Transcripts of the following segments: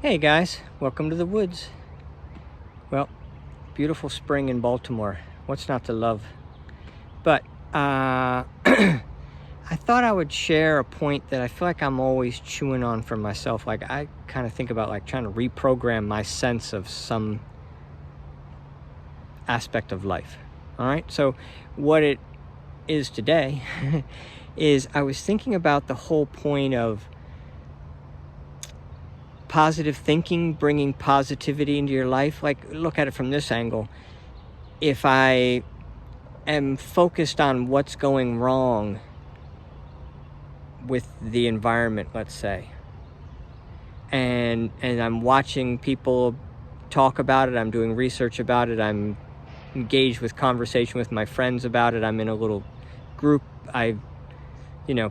Hey guys, welcome to the woods. Well, beautiful spring in Baltimore. What's not to love? But I thought I would share a point that I feel like I'm always chewing on for myself. Like I kind of think about like trying to reprogram my sense of some aspect of life. All right. So what it is today is I was thinking about the whole point of positive thinking, bringing positivity into your life. Like, look at it from this angle. If I am focused on what's going wrong with the environment, let's say, and I'm watching people talk about it, I'm doing research about it, I'm engaged with conversation with my friends about it, I'm in a little group,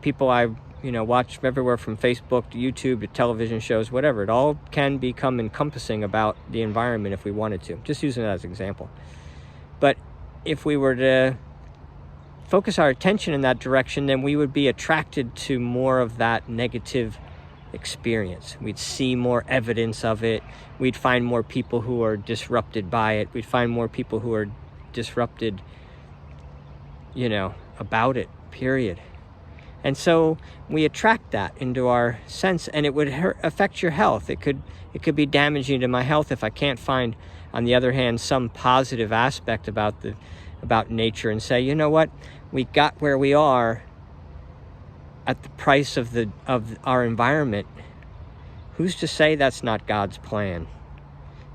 people I watch everywhere from Facebook to YouTube to television shows, whatever. It all can become encompassing about the environment if we wanted to. Just using it as an example. But if we were to focus our attention in that direction, then we would be attracted to more of that negative experience. We'd see more evidence of it. We'd find more people who are disrupted by it. We'd find more people who are disrupted, about it, period. And so we attract that into our sense, and it would affect your health. It could be damaging to my health if I can't find, on the other hand, some positive aspect about nature and say, you know what, we got where we are at the price of our environment. Who's to say that's not God's plan?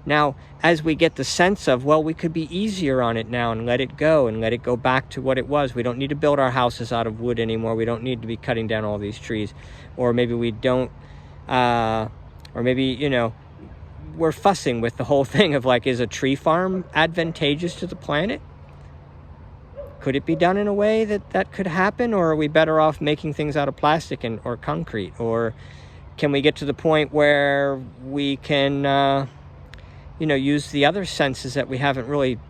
Now, as we get the sense of, well, we could be easier on it now and let it go back to what it was. We don't need to build our houses out of wood anymore. We don't need to be cutting down all these trees. Or maybe we don't, or maybe, we're fussing with the whole thing of like, is a tree farm advantageous to the planet? Could it be done in a way that could happen? Or are we better off making things out of plastic or concrete? Or can we get to the point where we can, use the other senses that we haven't really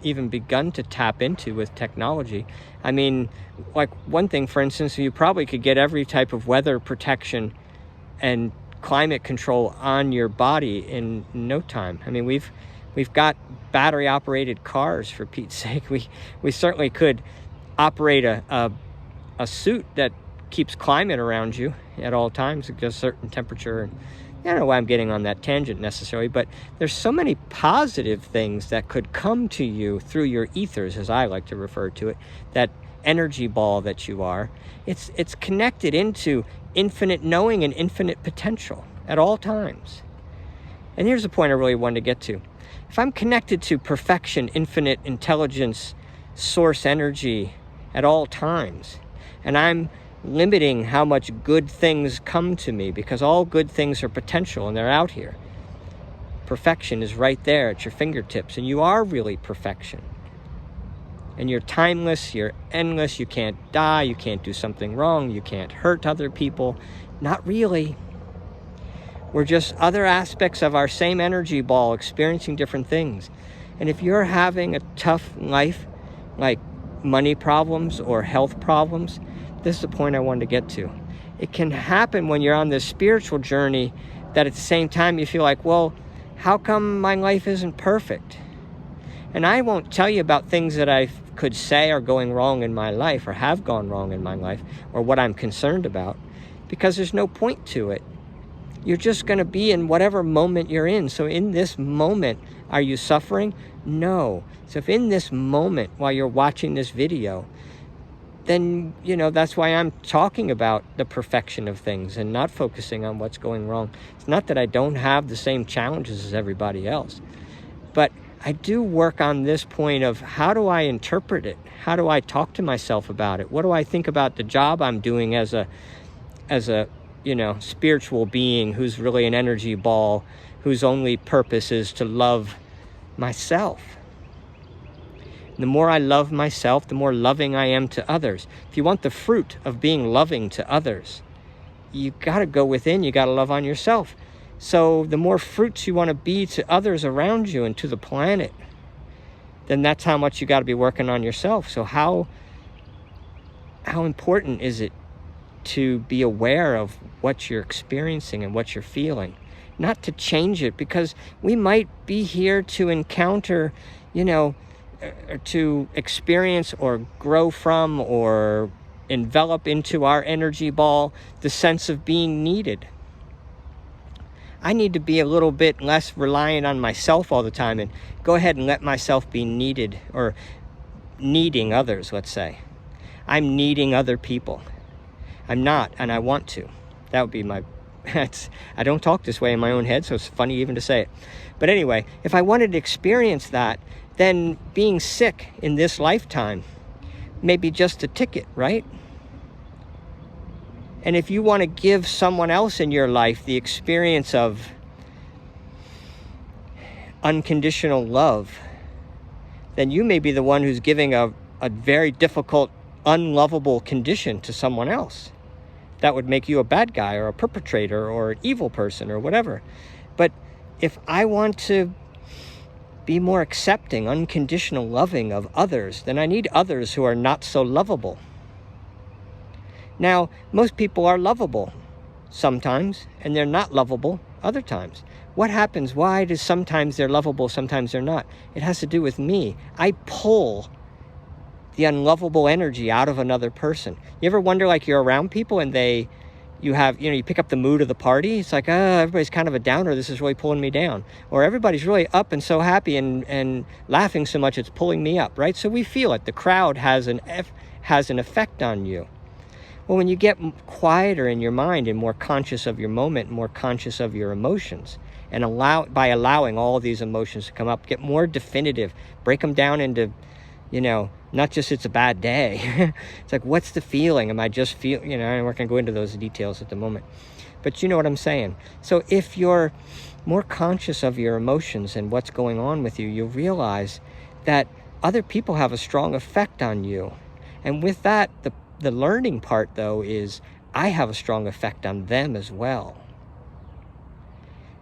even begun to tap into with technology? I mean, like one thing, for instance, you probably could get every type of weather protection and climate control on your body in no time. I mean, we've got battery operated cars, for Pete's sake. We certainly could operate a suit that keeps climate around you at all times at a certain temperature. I don't know why I'm getting on that tangent necessarily, but there's so many positive things that could come to you through your ethers, as I like to refer to it, that energy ball that you are. It's connected into infinite knowing and infinite potential at all times. And here's the point I really wanted to get to. If I'm connected to perfection, infinite intelligence, source energy at all times, and I'm limiting how much good things come to me, because all good things are potential and they're out here. Perfection is right there at your fingertips, and you are really perfection. And you're timeless, you're endless, you can't die, you can't do something wrong, you can't hurt other people. Not really. We're just other aspects of our same energy ball experiencing different things. And if you're having a tough life, like money problems or health problems, this is the point I wanted to get to. It can happen when you're on this spiritual journey that at the same time you feel like, well, how come my life isn't perfect? And I won't tell you about things that I could say are going wrong in my life or have gone wrong in my life or what I'm concerned about, because there's no point to it. You're just going to be in whatever moment you're in. So in this moment, are you suffering? No. So if in this moment while you're watching this video, then, that's why I'm talking about the perfection of things and not focusing on what's going wrong. It's not that I don't have the same challenges as everybody else, but I do work on this point of how do I interpret it? How do I talk to myself about it? What do I think about the job I'm doing as a spiritual being who's really an energy ball, whose only purpose is to love myself? The more I love myself, the more loving I am to others. If you want the fruit of being loving to others, you got to go within, you got to love on yourself. So the more fruits you want to be to others around you and to the planet, then that's how much you got to be working on yourself. So how important is it to be aware of what you're experiencing and what you're feeling? not to change it, because we might be here to encounter, to experience or grow from or envelop into our energy ball the sense of being needed. I need to be a little bit less reliant on myself all the time and go ahead and let myself be needed, or needing others, let's say. I'm needing other people. I'm not, and I want to. That would be my... I don't talk this way in my own head, so it's funny even to say it. But anyway, if I wanted to experience that, then being sick in this lifetime may be just a ticket, right? And if you want to give someone else in your life the experience of unconditional love, then you may be the one who's giving a very difficult, unlovable condition to someone else. That would make you a bad guy or a perpetrator or an evil person or whatever. But if I want to be more accepting, unconditional loving of others, then I need others who are not so lovable. Now, most people are lovable sometimes, and they're not lovable other times. What happens? Why does sometimes they're lovable, sometimes they're not? It has to do with me. I pull the unlovable energy out of another person. You ever wonder, like, you're around people and you pick up the mood of the party. It's like, everybody's kind of a downer. This is really pulling me down. Or everybody's really up and so happy and laughing so much it's pulling me up, right? So we feel it. The crowd has an effect on you. Well, when you get quieter in your mind and more conscious of your moment, more conscious of your emotions, and by allowing all these emotions to come up, get more definitive, break them down into, not just it's a bad day. It's like, what's the feeling? Am I just we're not going to go into those details at the moment. But you know what I'm saying. So if you're more conscious of your emotions and what's going on with you, you'll realize that other people have a strong effect on you. And with that, the learning part, though, is I have a strong effect on them as well.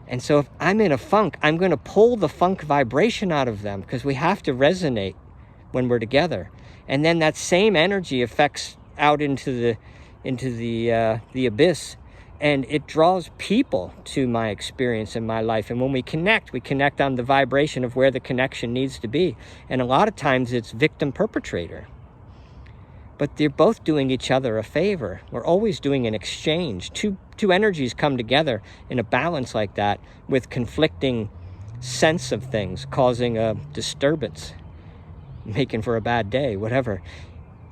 And so if I'm in a funk, I'm going to pull the funk vibration out of them, because we have to resonate when we're together. And then that same energy affects out into the abyss, and it draws people to my experience in my life. And when we connect on the vibration of where the connection needs to be. And a lot of times it's victim perpetrator. But they're both doing each other a favor. We're always doing an exchange. Two energies come together in a balance like that, with conflicting sense of things, causing a disturbance, making for a bad day, whatever.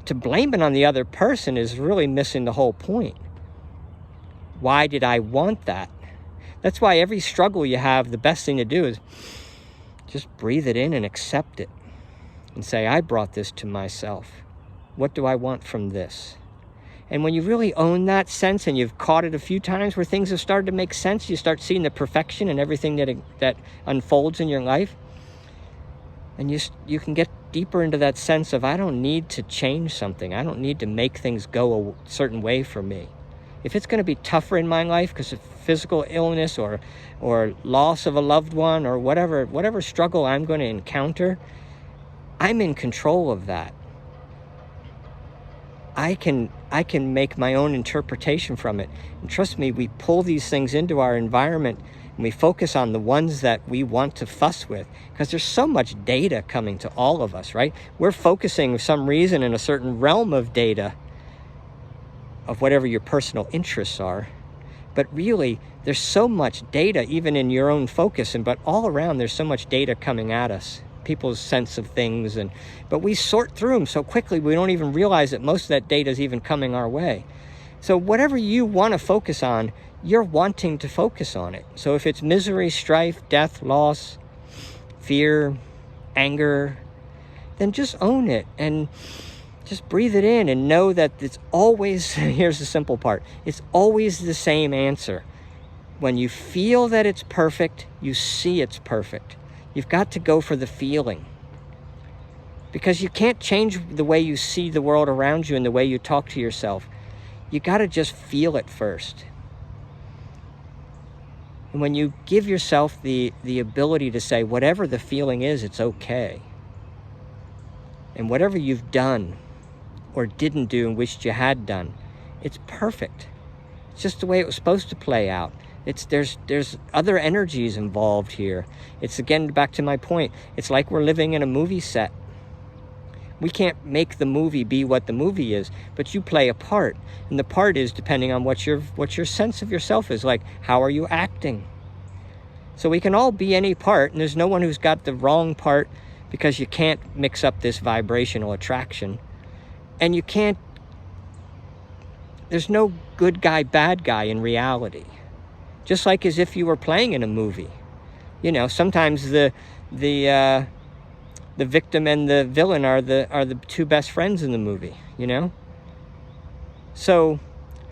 To blame it on the other person is really missing the whole point. Why did I want that? That's why every struggle you have, the best thing to do is just breathe it in and accept it. And say, I brought this to myself. What do I want from this? And when you really own that sense, and you've caught it a few times where things have started to make sense, you start seeing the perfection in everything that unfolds in your life. And you can get deeper into that sense of, I don't need to change something. I don't need to make things go a certain way for me. If it's going to be tougher in my life because of physical illness or loss of a loved one, or whatever struggle I'm going to encounter, I'm in control of that. I can make my own interpretation from it. And trust me, we pull these things into our environment, and we focus on the ones that we want to fuss with, because there's so much data coming to all of us, right? We're focusing for some reason in a certain realm of data, of whatever your personal interests are. But really, there's so much data, even in your own focus, but all around there's so much data coming at us. People's sense of things, but we sort through them so quickly we don't even realize that most of that data is even coming our way. So whatever you want to focus on, you're wanting to focus on it. So if it's misery, strife, death, loss, fear, anger, then just own it and just breathe it in, and know that it's always, here's the simple part, it's always the same answer. When you feel that it's perfect, you see it's perfect. You've got to go for the feeling, because you can't change the way you see the world around you and the way you talk to yourself. You got to just feel it first. And when you give yourself the ability to say, whatever the feeling is, it's okay. And whatever you've done or didn't do and wished you had done, it's perfect. It's just the way it was supposed to play out. There's other energies involved here. It's, again, back to my point. It's like we're living in a movie set. We can't make the movie be what the movie is, but you play a part. And the part is depending on what your sense of yourself is like. How are you acting? So we can all be any part, and there's no one who's got the wrong part, because you can't mix up this vibrational attraction. And you can't, there's no good guy, bad guy in reality. Just like as if you were playing in a movie. You know, sometimes the victim and the villain are the two best friends in the movie, you know? So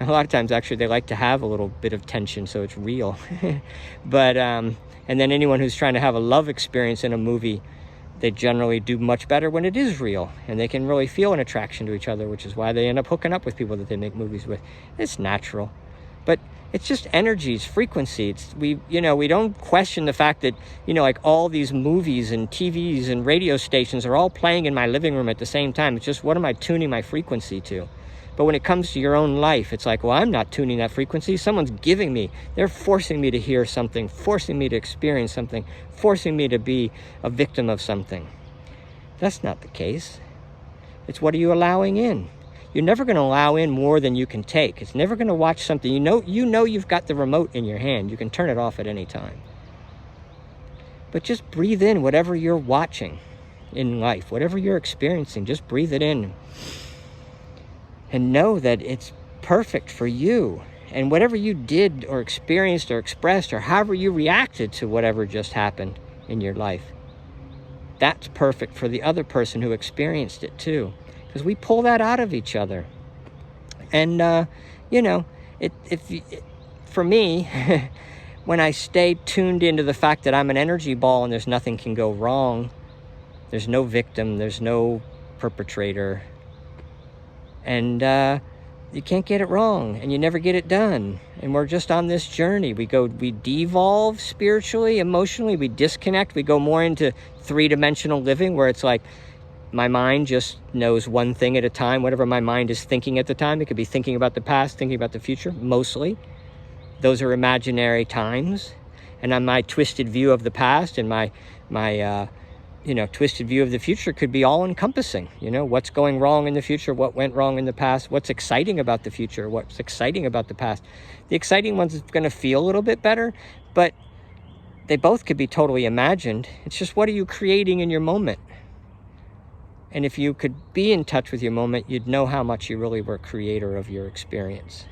a lot of times, actually, they like to have a little bit of tension so it's real. But, and then anyone who's trying to have a love experience in a movie, they generally do much better when it is real, and they can really feel an attraction to each other, which is why they end up hooking up with people that they make movies with. It's natural. But it's just energies, frequency. We don't question the fact that, like all these movies and TVs and radio stations are all playing in my living room at the same time. It's just, what am I tuning my frequency to? But when it comes to your own life, it's like, well, I'm not tuning that frequency. Someone's giving me. They're forcing me to hear something, forcing me to experience something, forcing me to be a victim of something. That's not the case. It's, what are you allowing in? You're never going to allow in more than you can take. It's never going to watch something. You know you've got the remote in your hand. You can turn it off at any time. But just breathe in whatever you're watching in life, whatever you're experiencing. Just breathe it in. And know that it's perfect for you. And whatever you did or experienced or expressed, or however you reacted to whatever just happened in your life, that's perfect for the other person who experienced it too. Because we pull that out of each other. And, for me, when I stay tuned into the fact that I'm an energy ball and there's nothing can go wrong, there's no victim, there's no perpetrator, and you can't get it wrong, and you never get it done. And we're just on this journey. We devolve spiritually, emotionally, we disconnect, we go more into three-dimensional living, where it's like, my mind just knows one thing at a time, whatever my mind is thinking at the time. It could be thinking about the past, thinking about the future, mostly. Those are imaginary times. And on my twisted view of the past and my twisted view of the future could be all-encompassing. What's going wrong in the future, what went wrong in the past, what's exciting about the future, what's exciting about the past. The exciting one's going to feel a little bit better, but they both could be totally imagined. It's just, what are you creating in your moment? And if you could be in touch with your moment, you'd know how much you really were creator of your experience.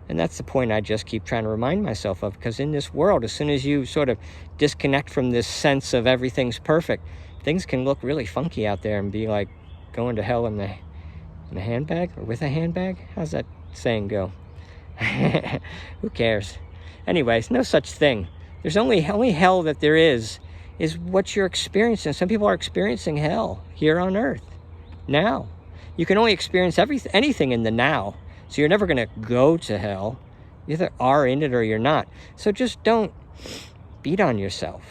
And that's the point I just keep trying to remind myself of, because in this world, as soon as you sort of disconnect from this sense of everything's perfect, things can look really funky out there and be like going to hell in a handbag, or with a handbag. How's that saying go? Who cares? Anyways, no such thing. There's only hell that there is what you're experiencing. Some people are experiencing hell here on earth now. You can only experience anything in the now. So you're never going to go to hell. You either are in it or you're not. So just don't beat on yourself.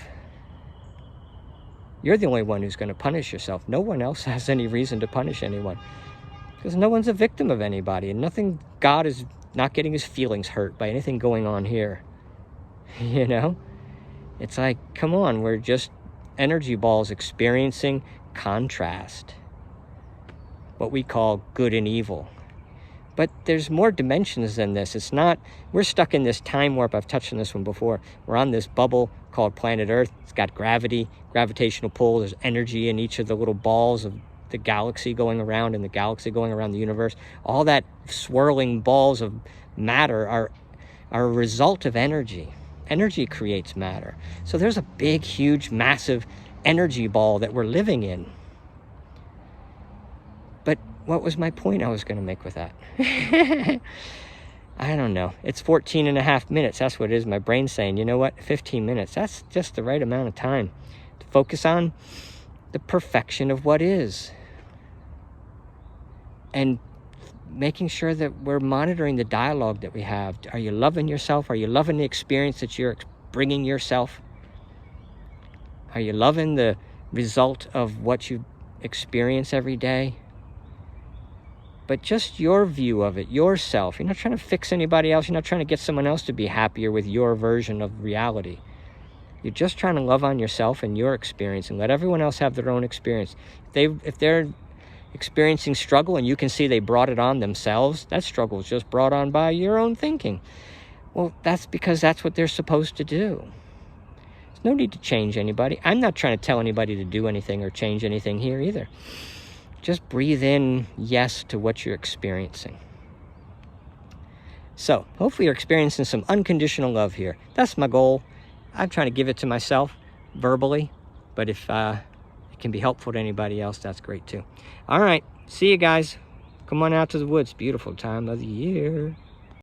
You're the only one who's going to punish yourself. No one else has any reason to punish anyone, because no one's a victim of anybody, and God is not getting his feelings hurt by anything going on here. It's like, come on, we're just energy balls experiencing contrast, what we call good and evil. But there's more dimensions than this. It's not, we're stuck in this time warp. I've touched on this one before. We're on this bubble called planet Earth. It's got gravity, gravitational pull. There's energy in each of the little balls of the galaxy going around, and the galaxy going around the universe. All that swirling balls of matter are a result of energy. Energy creates matter. So there's a big, huge, massive energy ball that we're living in. But what was my point I was going to make with that? I don't know. It's 14 and a half minutes. That's what it is. My brain's saying, you know what? 15 minutes. That's just the right amount of time to focus on the perfection of what is. And making sure that we're monitoring the dialogue that we have. Are you loving yourself? Are you loving the experience that you're bringing yourself? Are you loving the result of what you experience every day? but just your view of it, yourself. You're not trying to fix anybody else. You're not trying to get someone else to be happier with your version of reality. You're just trying to love on yourself and your experience and let everyone else have their own experience. If they're experiencing struggle and you can see they brought it on themselves, that struggle is just brought on by your own thinking. Well, that's because that's what they're supposed to do. There's no need to change anybody. I'm not trying to tell anybody to do anything or change anything here either. Just breathe in yes to what you're experiencing. So, hopefully you're experiencing some unconditional love here. That's my goal. I'm trying to give it to myself verbally, but if it can be helpful to anybody else, that's great too. All right, see you guys. Come on out to the woods. Beautiful time of the year.